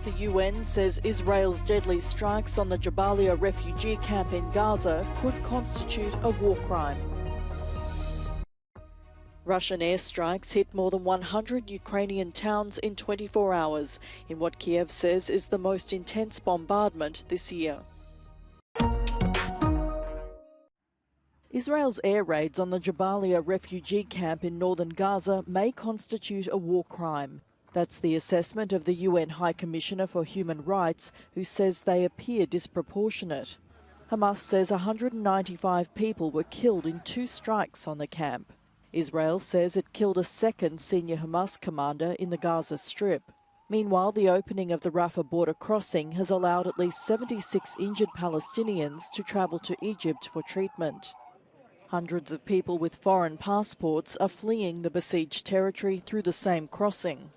The UN says Israel's deadly strikes on the Jabalia refugee camp in Gaza could constitute a war crime. Russian airstrikes hit more than 100 Ukrainian towns in 24 hours, in what Kiev says is the most intense bombardment this year. Israel's air raids on the Jabalia refugee camp in northern Gaza may constitute a war crime. That's the assessment of the UN High Commissioner for Human Rights, who says they appear disproportionate. Hamas says 195 people were killed in 2 strikes on the camp. Israel says it killed a second senior Hamas commander in the Gaza Strip. Meanwhile, the opening of the Rafah border crossing has allowed at least 76 injured Palestinians to travel to Egypt for treatment. Hundreds of people with foreign passports are fleeing the besieged territory through the same crossing.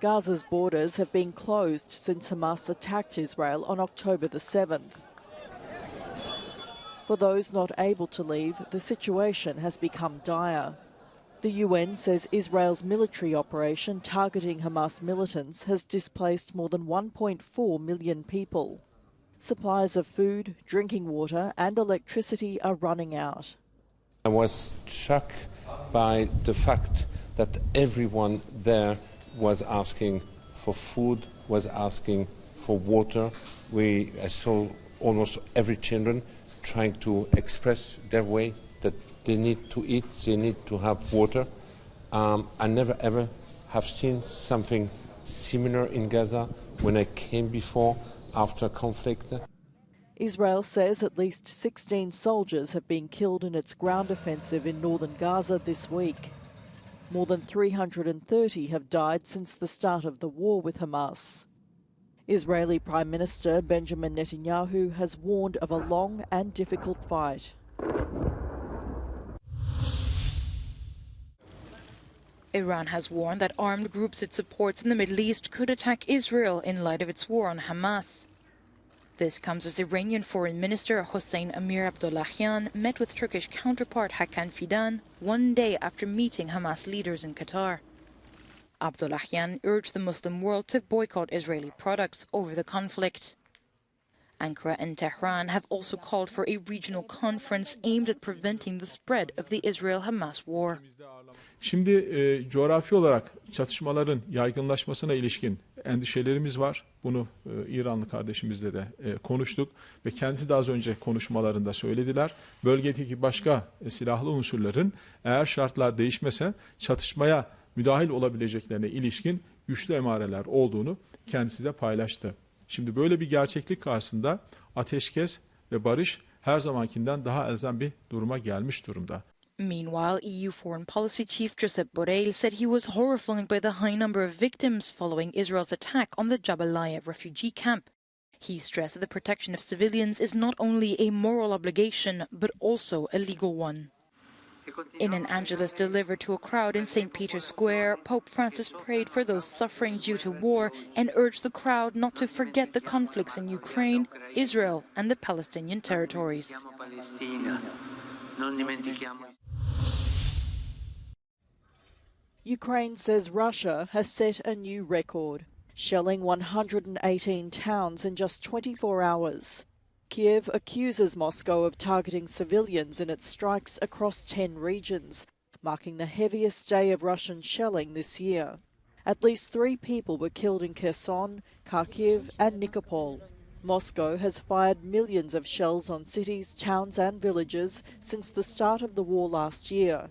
Gaza's borders have been closed since Hamas attacked Israel on October the 7th. For those not able to leave, the situation has become dire. The UN says Israel's military operation targeting Hamas militants has displaced more than 1.4 million people. Supplies of food, drinking water and electricity are running out. I was shocked by the fact that everyone there was asking for food, was asking for water. I saw almost every children trying to express their way that they need to eat, they need to have water. I never ever have seen something similar in Gaza when I came before, after conflict. Israel says at least 16 soldiers have been killed in its ground offensive in northern Gaza this week. More than 330 have died since the start of the war with Hamas. Israeli Prime Minister Benjamin Netanyahu has warned of a long and difficult fight. Iran has warned that armed groups it supports in the Middle East could attack Israel in light of its war on Hamas. This comes as Iranian Foreign Minister Hossein Amir Abdollahian met with Turkish counterpart Hakan Fidan 1 day after meeting Hamas leaders in Qatar. Abdollahian urged the Muslim world to boycott Israeli products over the conflict. Ankara and Tehran have also called for a regional conference aimed at preventing the spread of the Israel-Hamas war. Şimdi coğrafi olarak çatışmaların yaygınlaşmasına ilişkin endişelerimiz var. Bunu İranlı kardeşimizle de konuştuk ve kendisi de az önce konuşmalarında söylediler. Bölgedeki başka silahlı unsurların eğer şartlar değişmese çatışmaya müdahil olabileceklerine ilişkin güçlü emareler olduğunu kendisi de paylaştı. Şimdi böyle bir gerçeklik karşısında ateşkes ve barış her zamankinden daha elzem bir duruma gelmiş durumda. Meanwhile, EU Foreign Policy Chief Josep Borrell said he was horrified by the high number of victims following Israel's attack on the Jabalia refugee camp. He stressed that the protection of civilians is not only a moral obligation, but also a legal one. In an angelus delivered to a crowd in St. Peter's Square, Pope Francis prayed for those suffering due to war and urged the crowd not to forget the conflicts in Ukraine, Israel and the Palestinian territories. Ukraine says Russia has set a new record, shelling 118 towns in just 24 hours. Kiev accuses Moscow of targeting civilians in its strikes across 10 regions, marking the heaviest day of Russian shelling this year. At least 3 people were killed in Kherson, Kharkiv and Nikopol. Moscow has fired millions of shells on cities, towns and villages since the start of the war last year.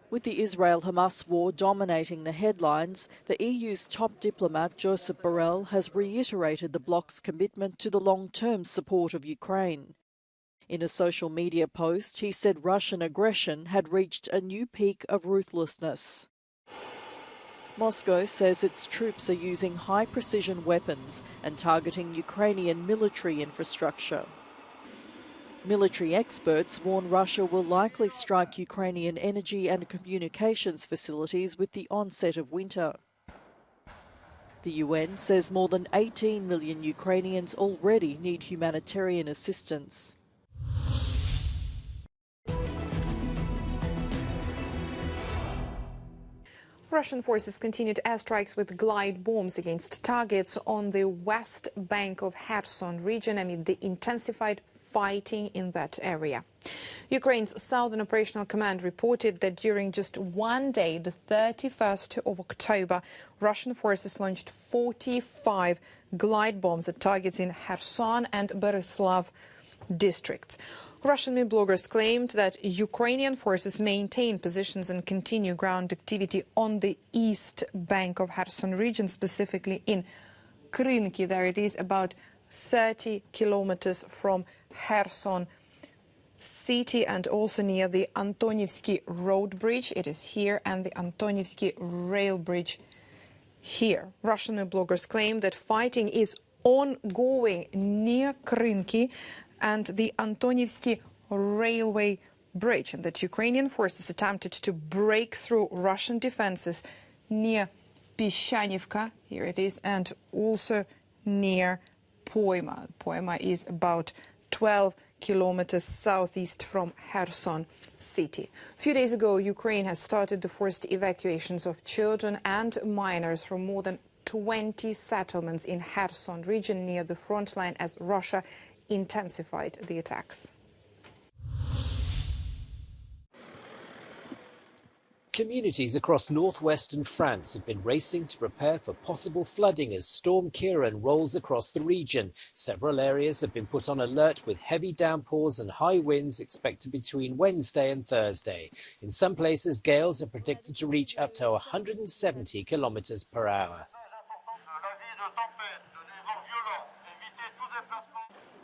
With the Israel-Hamas war dominating the headlines, the EU's top diplomat Josep Borrell has reiterated the bloc's commitment to the long-term support of Ukraine. In a social media post, he said Russian aggression had reached a new peak of ruthlessness. Moscow says its troops are using high-precision weapons and targeting Ukrainian military infrastructure. Military experts warn Russia will likely strike Ukrainian energy and communications facilities with the onset of winter. The UN says more than 18 million Ukrainians already need humanitarian assistance. Russian forces continued airstrikes with glide bombs against targets on the west bank of Kherson region amid the intensified fighting in that area. Ukraine's Southern Operational Command reported that during just one day, the 31st of October, Russian forces launched 45 glide bombs at targets in Kherson and Berislav districts. Russian bloggers claimed that Ukrainian forces maintain positions and continue ground activity on the east bank of Kherson region, specifically in Krynki. There it is, about 30 kilometers from Kherson city and also near the Antonivsky road bridge. It is here, and the Antonivsky rail bridge here. Russian bloggers claim that fighting is ongoing near Krynki and the Antonivsky railway bridge, and that Ukrainian forces attempted to break through Russian defenses near Pishanivka, here it is, and also near Poima. Poima is about 12 kilometers southeast from Kherson city. A few days ago, Ukraine has started the forced evacuations of children and minors from more than 20 settlements in Kherson region near the front line as Russia intensified the attacks. Communities across northwestern France have been racing to prepare for possible flooding as Storm Ciarán rolls across the region. Several areas have been put on alert with heavy downpours and high winds expected between Wednesday and Thursday. In some places, gales are predicted to reach up to 170 kilometers per hour.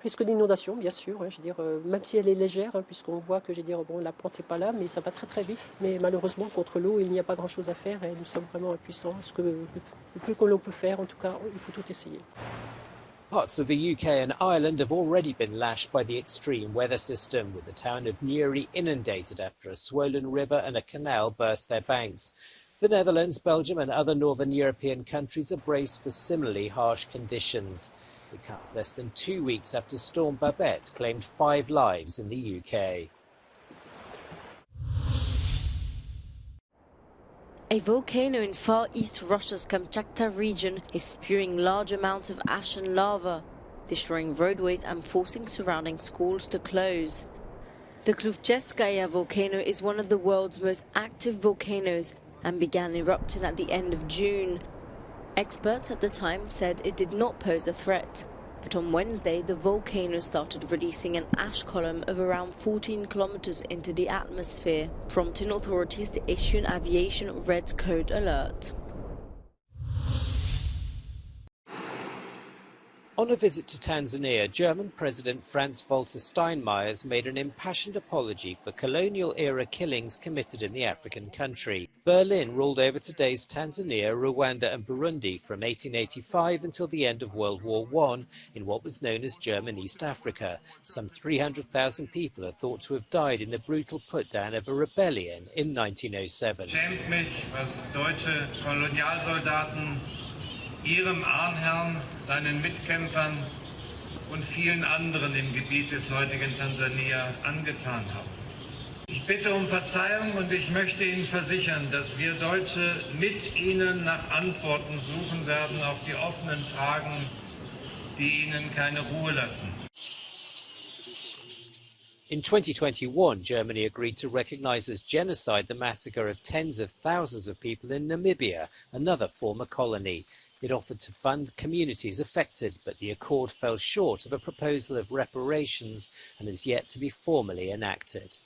Risque d'inondation, bien sûr, je veux dire, même si elle est légère, puisqu'on voit que, je veux dire, bon, la pente n'est pas là, mais ça va très très vite. Mais malheureusement, contre l'eau, il n'y a pas grand-chose à faire et nous sommes vraiment impuissants. Le plus que l'on peut faire, en tout cas, il faut tout essayer. Parts of the UK and Ireland have already been lashed by the extreme weather system, with the town of Newry inundated after a swollen river and a canal burst their banks. The Netherlands, Belgium and other northern European countries are braced for similarly harsh conditions. We come less than 2 weeks after Storm Babette claimed 5 lives in the UK. A volcano in far east Russia's Kamchatka region is spewing large amounts of ash and lava, destroying roadways and forcing surrounding schools to close. The Kluvcheskaya volcano is one of the world's most active volcanoes and began erupting at the end of June. Experts at the time said it did not pose a threat, but on Wednesday the volcano started releasing an ash column of around 14 kilometers into the atmosphere, prompting authorities to issue an aviation red code alert. On a visit to Tanzania, German President Franz-Walter Steinmeier made an impassioned apology for colonial-era killings committed in the African country. Berlin ruled over today's Tanzania, Rwanda and Burundi from 1885 until the end of World War I in what was known as German East Africa. Some 300,000 people are thought to have died in the brutal put-down of a rebellion in 1907. Schämt mich, was deutsche Kolonialsoldaten ihrem Ahnherrn, seinen Mitkämpfern und vielen anderen im Gebiet des heutigen Tansania angetan haben. Ich bitte um Verzeihung und ich möchte Ihnen versichern, dass wir Deutsche mit Ihnen nach Antworten suchen werden auf die offenen Fragen, die Ihnen keine Ruhe lassen. In 2021, Germany agreed to recognise as genocide the massacre of tens of thousands of people in Namibia, another former colony. It offered to fund communities affected, but the accord fell short of a proposal of reparations and is yet to be formally enacted.